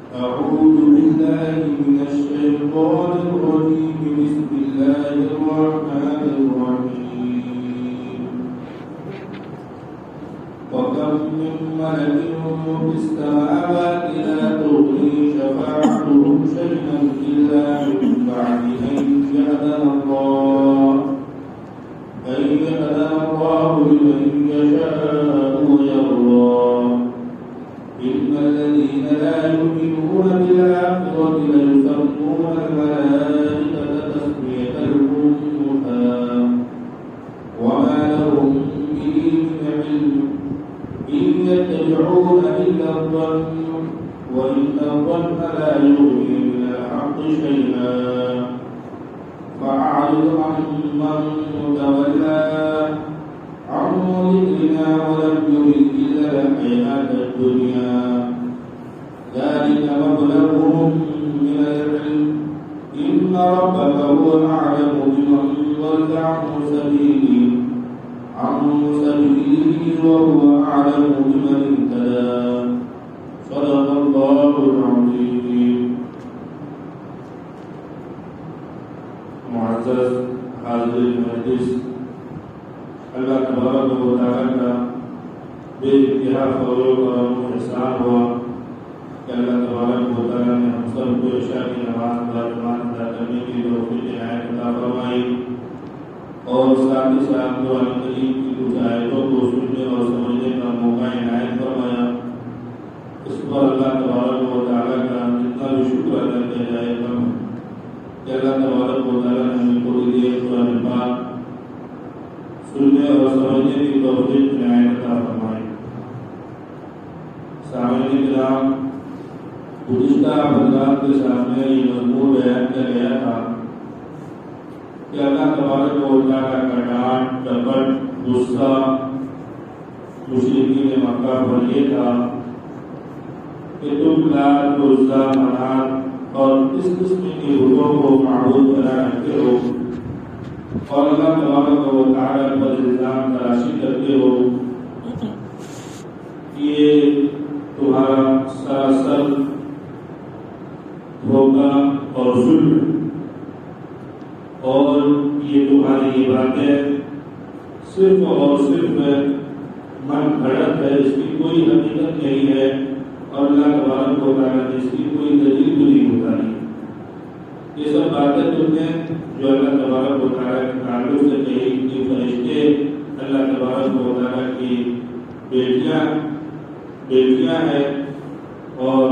أعوذ بالله من الشيطان الرجيم بسم الله الرحمن الرحيم وكم من ملك في السماوات لا تغني شفاعتهم شيئا إلا من بعد أن يأذن الله لمن يشاء ويرضى إن الذين لا يؤمنون بالآخرة ليسمون الملائكة تسمية الأنثى وما لهم به من علم إن يتبعون إلا الظن وإن الظن لا يغني من الحق شيئا فأعرض عن من تولى عن ذكرنا ولم يرد إلا الحياة الدنيا ذلك مبلغهم من العلم إن ربك هو أعلم بمن ضل عن سبيله وهو أعلم بمن اهتدى صدق الله العظيم. معزز حاضرین مجلس، اللہ تبارک و تعالیٰ کا بے انتہا فضل و کرم و احسان ہوا کہ اللہ تبارک و تعالیٰ نے ہم سب کو عشاء کی نماز باجماعت ادا کرنے کی توفیق عنایت عطا فرمائی اور ساتھ ہی ساتھ قرآن کریم کی کچھ آیتوں کو سننے اور سمجھنے کا موقع عنایت فرمایا. اس پر اللہ تبارک و تعالیٰ کا جتنا بھی شکر ادا کیا جائے کم کہ اللہ تبارک و تعالیٰ نے ہمیں تھوڑی دیر قرآن پاک سننے اور سمجھنے کی توفیق عنایت عطا فرمائی. سامعین کرام، گزشتہ حضرات کے سامنے یہ مضمون بیان کیا گیا تھا کہ اللہ تبارک و تعالیٰ کا ڈانٹ ڈپٹ غصہ مشرکین مکہ پر یہ تھا کہ تم لات عزیٰ منات اور اس قسم کے بتوں کو معبود بنا رکھتے ہو اور اللہ تبارک و تعالیٰ پر الزام تراشی کرتے ہو. یہ تمہارا سراسر دھوکہ اور ظلم اور یہ تمہاری یہ باتیں صرف اور صرف من گھڑت ہے، اس کی کوئی حقیقت نہیں ہے اور اللہ تبارک و تعالیٰ نے اس کی کوئی دلیل بھی نہیں بتائی. یہ سب باتیں تم نے جو اللہ تبارک و تعالیٰ کے تعلق سے کہی کہ فرشتے اللہ تبارک و تعالیٰ کی بیٹیاں ہیں اور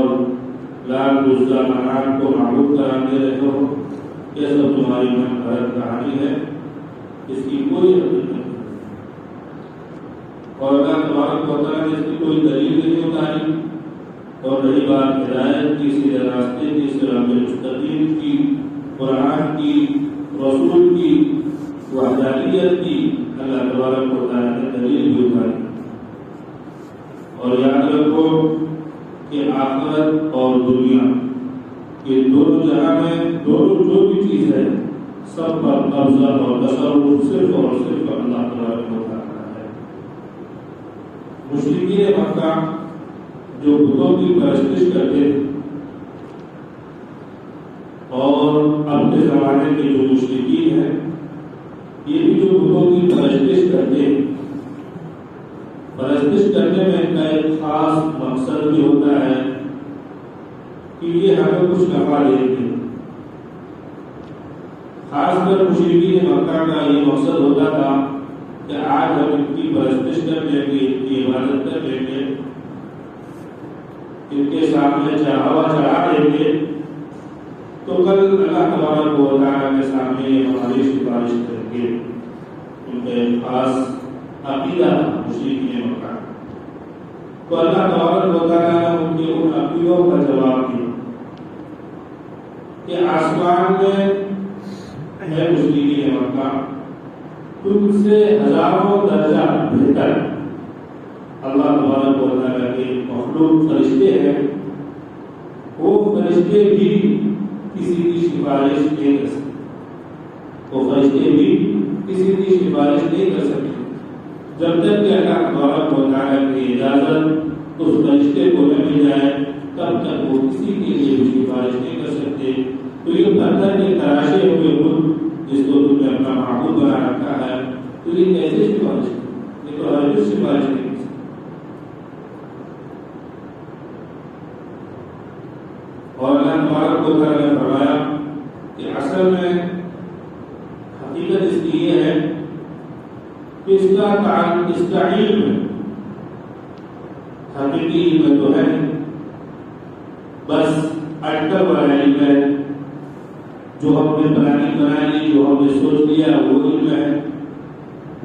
لات عزیٰ منات کو معبود قرار دے رہے ہو، یہ سب تمہاری من گھڑت کہانی ہے، اس کی کوئی حقیقت نہیں اور اللہ تبارک و تعالیٰ نے اس کی کوئی دلیل نہیں بتائی. اور رہی بات ہدایت کی، سیدھے راستے کی، صراط مستقیم کی، قرآن کی، رسول کی، وحدانیت کی، اللہ تبارک و تعالیٰ نے دلیل بھی اٹھائی. اور یاد رکھو کہ آخرت اور دنیا یہ دونوں جہاں میں دونوں جو بھی چیز ہے سب پر قبضہ اور تصرف صرف اور صرف اللہ تبارک و تعالیٰ ہے. مشرکین مکہ جو بتوں کی پرستش کرتے اور اپنے زمانے کے جو مشرکین ہیں یہ بھی جو بتوں کی پرستش کرتے کرنے میں ان کا ایک خاص مقصد بھی ہوتا ہے کہ یہ ہمیں کچھ نفع دیں گے. خاص کر مشرکین مکہ کا یہ مقصد ہوتا تھا کہ آج ہم ان کی پرستش کر لیں گے، ان کی عبادت کر لیں گے، ان کے سامنے چڑھاوا چڑھا دیں گے تو کل اللہ تبارک و تعالیٰ کے سامنے ہماری سفارش کریں گے. ان کا ایک خاص عقیدہ مشرکین مکہ. تو اللہ تبارک و تعالیٰ نے ان کے ان عقیدوں کا جواب دیا کہ آسمان میں ہے مشرکین مکہ تم سے ہزاروں درجہ بہتر اللہ تبارک و تعالیٰ کے مخلوق فرشتے ہیں. وہ فرشتے بھی کسی کی سفارش نہیں کر سکتے، وہ فرشتے بھی کسی کی سفارش نہیں کر سکتے جب تک کہ اللہ تبارک و تعالیٰ کی اجازت اس فرشتے کو نہ مل جائے، تب تب تک وہ کسی کے لیے بھی سفارش نہیں کر سکتے. تو یہ پتھر کے تراشے ہوئے بت جس کو تم نے اپنا معبود بنا رکھا ہے, تو یہ کیسے سفارش کرے؟ یہ تو ہرگز سفارش نہیں کر سکتے. اور اللہ تبارک و تعالیٰ نے فرمایا کہ اصل میں حقیقت اس کی یہ ہے کہ اس کا علم حقیقی علم تو ہے, بس اٹکل والا علم ہے. جو ہم نے پلاننگ بنائی, جو ہم نے سوچ لیا وہ علم ہے,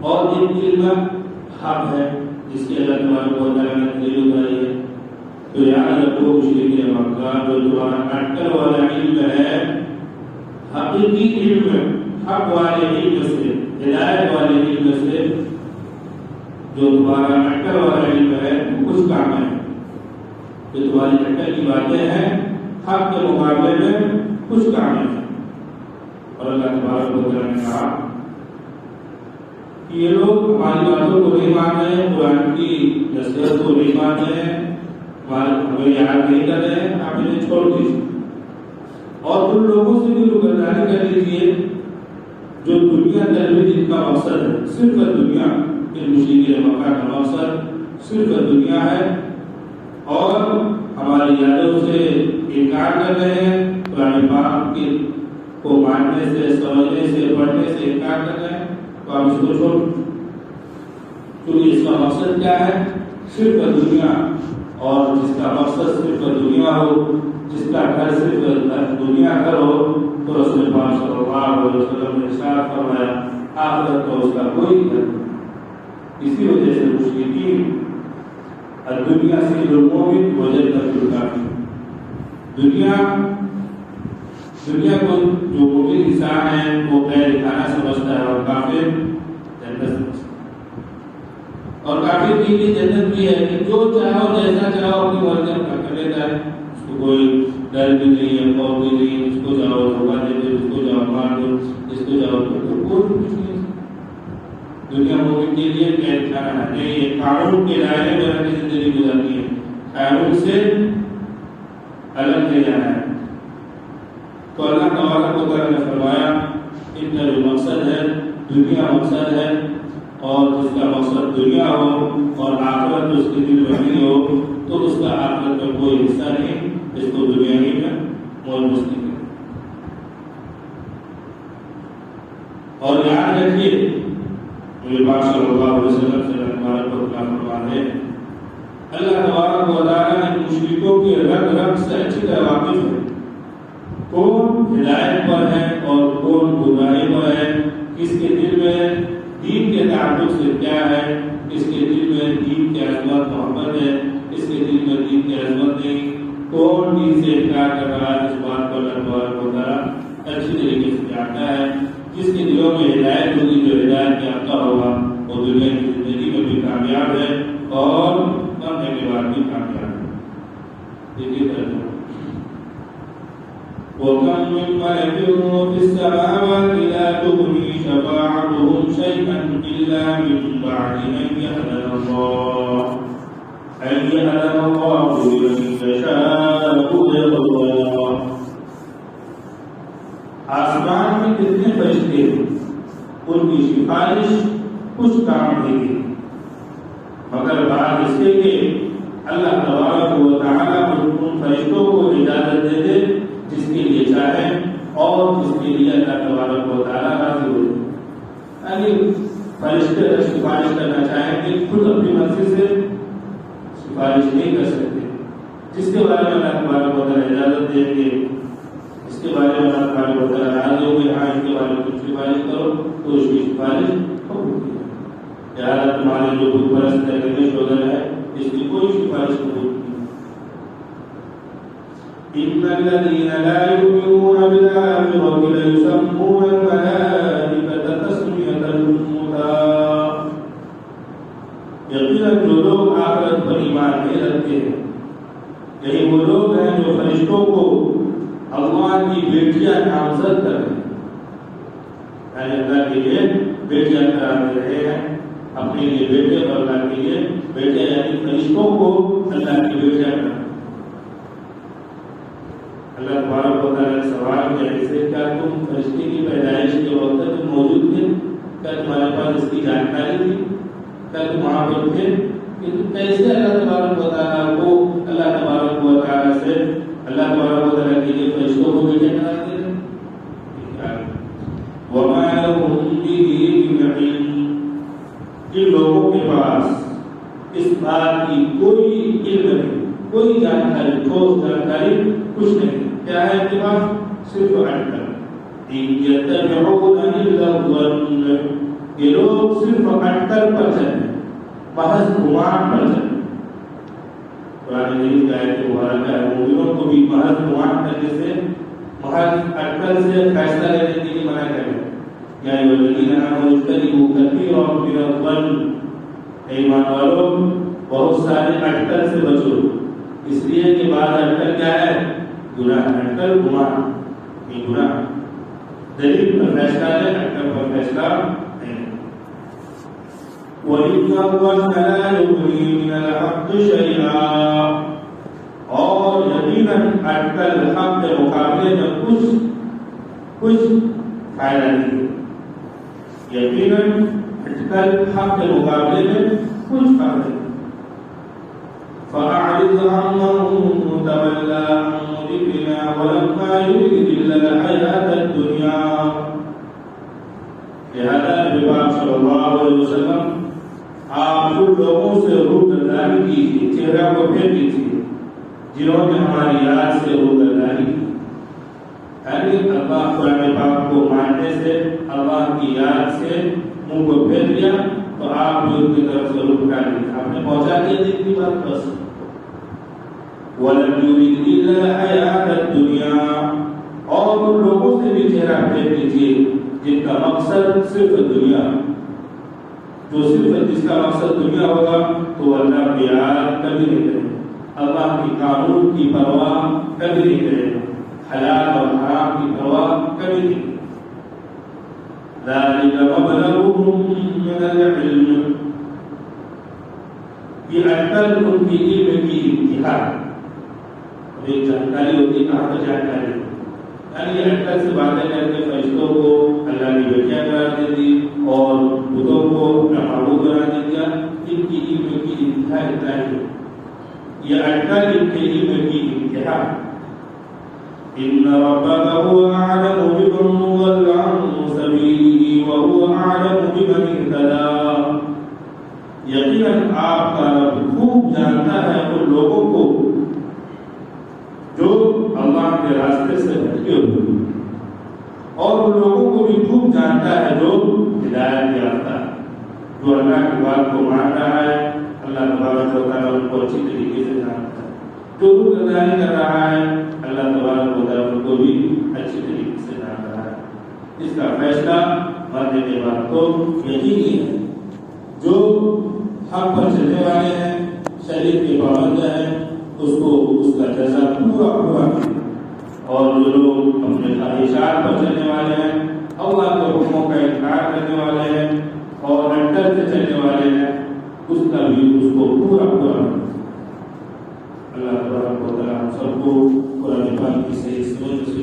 اور ایک علم حق ہے جس کے اللہ تبارک و تعالیٰ نے دلیل اتاری ہے. تو یاد رکھو مشرکین مکہ, جو تمہارا اٹکل والا علم ہے, حقیقی علم, حق والے علم سے, ہدایت والے علم سے, جو تمہارا اٹکل والا علم ہے وہ کچھ کام ہے. جو تمہاری اٹکل کی باتیں ہیں حق کے مقابلے میں کچھ کام ہے. اور اللہ تبارک و تعالیٰ نے کہا کہ یہ لوگ ہماری باتوں کو نہیں مان رہے, قرآن کی نصیحت کو نہیں مان رہے, ہمیں یاد نہیں کر رہے ہیں, آپ انہیں چھوڑ دیجیے. اور ان لوگوں سے بھی روگردانی کر لیجیے جو دنیا طلبی جن کا مقصد ہے, صرف دنیا. کہ مشرکین مکہ کا مقصد صرف دنیا ہے, اور ہماری یادوں سے انکار کر رہے ہیں, قرآن پاک کو ماننے سے, سمجھنے سے, پڑھنے سے انکار کر رہے ہیں. تو آپ اس کو چھوڑ, کیونکہ اس کا مقصد کیا ہے؟ صرف دنیا. اور جس کا مقصد صرف دنیا ہو, جس کا گھر صرف دنیا گھر ہو, تو رسول پاک صلی اللہ علیہ وسلم نے ارشاد فرمایا آخرت تو اس کا کوئی گھر نہیں. اسی وجہ سے مشرکین الدنیا سے المومن وجنت الکافر, دنیا کو جو مومن انسان ہے وہ غیر خانہ سمجھتا ہے, اور کافر جنت سمجھتا ہے. اور کافر کی جنت بھی ہے کہ جو چاہو جیسا چاہو اپنی مرضی کر لیتا ہے. اس کو کوئی ڈر بھی نہیں ہے, خوف بھی نہیں, اس کو جاؤ دھوکہ دے دو, اس کو جاؤ مار دو, اس کو جاؤ کوئی کچھ نہیں. دنیا مومن کے لیے قید خانہ ہے نہیں, یہ قانون کے دائرے میں رہنے کی زندگی گزارنی ہے, قانون سے الگ لے جانا ہے. تو اللہ تبارک و تعالیٰ نے فرمایا ان کا جو مقصد ہے دنیا مقصد ہے, اور جس کا مقصد دنیا ہو اور آخرت اس کے دل میں نہیں ہو, تو اس کا آخرت میں کوئی حصہ نہیں, اس کو دنیا ہی میں موج مستی ہے. اور یاد رکھیے نبی پاک صلی اللہ علیہ وسلم سے تبارک و تعالیٰ فرماتے ہیں اللہ تبارک و تعالیٰ نے مشرکوں کے رنگ رنگ سے اچھی طرح واقف ہے, کون ہدایت پر ہے اور کون گمراہی پر ہے, کس کے دل میں دین کے تعلق سے کیا ہے, کس کے دل میں دین کی عظمت محبت ہے, کس کے دل میں دین کی عظمت نہیں, کون دین سے انکار کر رہا ہے. اس بات کو اللہ تبارک و تعالیٰ اچھی طریقے سے جانتا ہے. جس کے دلوں میں ہدایت ہوگی, جو ہدایت یافتہ ہوگا, وہ دنیا کی زندگی میں بھی کامیاب ہے اور مرنے کے بعد بھی کامیاب ہے. دیکھیے ترجمہ وَكَمْ مِن مَلَكٍ فِي السَّمَاوَاتِ لَا تُغْنِي شَفَاعَتُهُمْ شَيْئًا إِلَّا مِن بَعْدِ أَن يَأْذَنَ اللَّهُ لِمَن يَشَاءُ وَيَرْضَىٰ. آسمان میں کتنے فرشتے ہیں, ان کی سفارش کچھ کام نہیں ہے, مگر بعد اس کے کہ اللہ تبارک و تعالیٰ ان فرشتوں کو اجازت دے دے جس کے لیے چاہے, اور جس کے لیے اللہ تبارک و تعالیٰ راضی ہو جائے. یعنی فرشتے اگر سفارش کرنا چاہیں گے خود اپنی مرضی سے سفارش نہیں کر سکتے. جس کے بارے میں اللہ تبارک و تعالیٰ اجازت دیں گے, اس کے بارے میں اللہ تبارک و تعالیٰ راضی ہو گئے, ہاں اس کے بارے میں کچھ سفارش کرو, تو اس کی سفارش ہو گئی. یار تمہارے جو بت پرست ہے, گنیش وغیرہ ہے, اس کی کوئی سفارش نہیں ہوتی. إِنَّ الَّذِينَ لَا يُؤْمِنُونَ بِالْآخِرَةِ لَيُسَمُّونَ الْمَلَائِكَةَ تَسْمِيَةَ الْأُنثَىٰ. یقیناً جو لوگ آخرت پر ایمان نہیں رکھتے ہیں, یہی وہ لوگ ہیں جو فرشتوں کو اللہ کی بیٹیاں نامزد کر رہے ہیں, یعنی اللہ کے لیے بیٹیاں قرار دے رہے ہیں, اپنے لیے بیٹے اور اللہ کے لیے بیٹے, یعنی فرشتوں کو اللہ کی بیٹیاں قرار. تبارک و تعالیٰ نے سوال کیا اس سے کیا تم فرشتے کی پیدائش کے وقت تک موجود تھے؟ کیا تمہارے پاس اس کی جانکاری تھی؟ کیا تم وہاں پر تھے؟ کہ تم کیسے اللہ تبارک و تعالیٰ کو اللہ تبارک و تعالیٰ سے اللہ تبارک و تعالیٰ کے لیے فرشتوں کو بھیجا کراتے تھے؟ وَمَا لَهُم بِهِ مِنْ عِلْمٍ جن لوگوں کے پاس اس بات کی کوئی علم نہیں، کوئی جانکاری، ٹھوس جانکاری کچھ نہیں، کیا ہے ان کے پاس؟ صرف اٹکل۔ إِن يَتَّبِعُونَ إِلَّا الظَّنَّ یہ لوگ صرف اٹکل پر چلیں، محض گمان پر چلیں۔ قرآن مجید کا آیت مبارکہ ہے مومنوں کو بھی محض گمان کرنے سے، محض اٹکل سے فیصلہ لینے کے لیے منع کریں۔ یا ایھا الذین آمنوا اجتنبوا کثیرا من الظن اے ایمان والو بہت سارے اٹکل سے بچو، اس لیے کہ بعض اٹکل کیا ہے؟ گناہ، اٹکل گمان، یہ گناہ۔ دلیل پر فیصلہ ہے، اٹکل پر فیصلہ نہیں۔ وَإِنَّ الظَّنَّ لَا يُغْنِي مِنَ الْحَقِّ شَيْئًا اور یقیناً اٹکل حق کے مقابلے میں کچھ فائدہ نہیں، یقیناً اٹکل حق کے مقابلے میں کچھ فائدہ نہیں۔ فَأَعْرِضْ عَمَّن تَوَلَّىٰ عَن ذِكْرِنَا وَلَمَّا يُرِدْ إِلَّا الْحَيَاةَ الدُّنْيَا لہذا نبی پاک صلی اللہ علیہ وسلم آپ ان لوگوں سے روگردانی کیجیے، چہرہ کو پھیر دیجیے جنہوں نے ہماری یاد سے روگردانی کی، یعنی اللہ قرآن پاک کو ماننے سے، اللہ کی یاد سے منہ کو پھیر دیا تو آپ بھی ان کی طرف سے رخ اٹھا دیا، آپ نے پہنچا دیا دین کی بات بس۔ وَلَمْ يُرِدْ إِلَّا الْحَيَاةَ الدُّنْيَا اور ان لوگوں سے بھی چہرہ پھیر دیجیے جن کا مقصد صرف دنیا، جو صرف جس کا مقصد دنیا ہوگا تو اللہ کی یاد کبھی نہیں کرے گا، اللہ کی قانون کی پرواہ کبھی نہیں کرے گا، حلال اور حرام کی پرواہ کبھی نہیں۔ ذَلِكَ مَبْلَغُهُم مِّنَ الْعِلْمِ یہ اٹکل ان کی علم کی انتہا، ایک جانکاری ہوتی ہے، کہاں پر جانکاری، یعنی یہ اٹکل سے باتیں کر کے فرشتوں کو اللہ کی بیٹیاں قرار دے دی اور بتوں کو اپنا معبود بنا دے دیا، ان کی علم کی انتہا اتنا ہی، یہ اٹکل ان کے علم کی انتہا۔ إِنَّ رَبَّكَ هُوَ أَعْلَمُ بِمَن ضَلَّ عَن سَبِيلِهِ وَهُوَ أَعْلَمُ بِمَنِ اهْتَدَىٰ یقیناً آپ کا رب خوب جانتا ہے ان لوگوں کو جو اللہ کے راستے سے بھٹکے ہوئے، اور ان لوگوں کو بھی خوب جانتا ہے جو ہدایت یافتہ ہے، جو اللہ کی بات کو مان رہا ہے، اللہ تبارک و تعالیٰ ان کو اچھی طریقے سے جانتا ہے، جو روگردانی کر رہا ہے اللہ تبارک و تعالیٰ ان کو بھی اچھی طریقے سے جان رہا ہے۔ اس کا فیصلہ مرنے کے بعد تو یقینی ہے، جو حق پر چلنے والے ہیں، شریعت کے پابند ہیں، اس کو اس کا جزا پورا ملے، اور جو لوگ اپنے خواہشات پر چلنے والے ہیں، اللہ کے حکموں کا انکار کرنے والے ہیں اور اٹکل سے چلنے والے ہیں، اس کا بھی اس کو پورا ملے۔ اللہ تبارک و تعالیٰ ہم سب کو قرآن پاک کی صحیح سمجھ سے